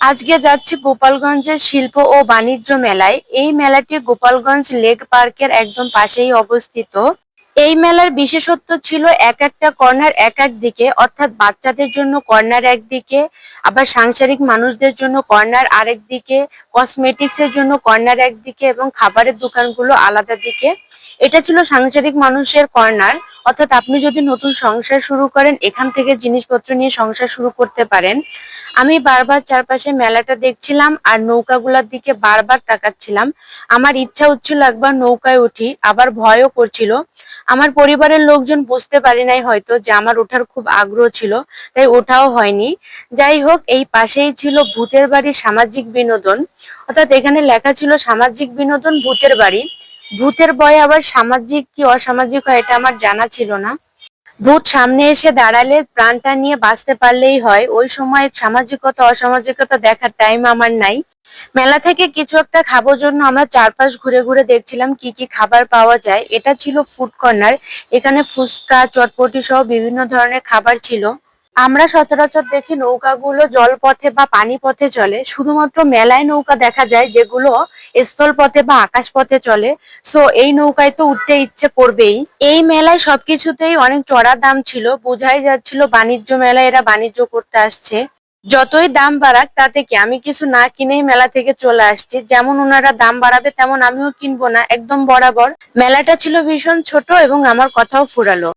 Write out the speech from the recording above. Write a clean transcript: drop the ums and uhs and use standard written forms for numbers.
আজকে যাচ্ছি গোপালগঞ্জের শিল্প ও বাণিজ্য মেলায়। এই মেলাটি গোপালগঞ্জ লেক পার্কের একদম পাশেই অবস্থিত। এই মেলার বিশেষত্ব ছিল এক একটা কর্নার এক এক দিকে, অর্থাৎ বাচ্চাদের জন্য কর্নার একদিকে, আবার সাংসারিক মানুষদের জন্য কর্নার আরেক দিকে, কসমেটিক্স এর জন্য কর্নার একদিকে এবং খাবারের দোকানগুলো আলাদা দিকে। এটা ছিল সাংসারিক মানুষের কর্নার, অর্থাৎ আপনি যদি নতুন সংসার শুরু করেন এখান থেকে জিনিসপত্র নিয়ে সংসার শুরু করতে পারেন। আমি বারবার চারপাশে মেলাটা দেখছিলাম আর নৌকাগুলোর দিকে বারবার তাকাচ্ছিলাম। আমার ইচ্ছা হচ্ছিল একবার নৌকায় উঠি, আবার ভয়ও করছিল। আমার পরিবারের লোকজন বুঝতে পারি নাই হয়তো যে আমার ওঠার খুব আগ্রহ ছিল, তাই ওঠাও হয়নি। যাই হোক, এই পাশেই ছিল ভূতের বাড়ি সামাজিক বিনোদন, অর্থাৎ এখানে লেখা ছিল সামাজিক বিনোদন ভূতের বাড়ি। ভূতের ভয়ে আবার সামাজিক কি অসামাজিক হয় এটা আমার জানা ছিল না। ভূত সামনে এসে দাঁড়ালে প্রাণটা নিয়ে বাঁচতে পারলেই হয়, ওই সময় সামাজিকতা অসামাজিকতা দেখার টাইম আমার নাই। মেলা থেকে কিছু একটা খাবার জন্য আমরা চারপাশ ঘুরে ঘুরে দেখছিলাম কি কি খাবার পাওয়া যায়। এটা ছিল ফুড কর্নার। এখানে ফুচকা, চটপটি সহ বিভিন্ন ধরনের খাবার ছিল। আমরা সচরাচর দেখি নৌকাগুলো জলপথে বা পানি পথে চলে, শুধুমাত্র মেলায় নৌকা দেখা যায় যেগুলো স্থল পথে বা আকাশ পথে চলে। সো এই নৌকায় তো উঠতে ইচ্ছে করবেই। এই মেলায় সবকিছুতেই অনেক চড়া দাম ছিল, বোঝাই যাচ্ছিল বাণিজ্য মেলায় এরা বাণিজ্য করতে আসছে। যতই দাম বাড়াক তাতে কি, আমি কিছু না কিনেই মেলা থেকে চলে আসছি। যেমন ওনারা দাম বাড়াবে তেমন আমিও কিনবো না, একদম বরাবর। মেলাটা ছিল ভীষণ ছোট এবং আমার কথাও ফুরালো।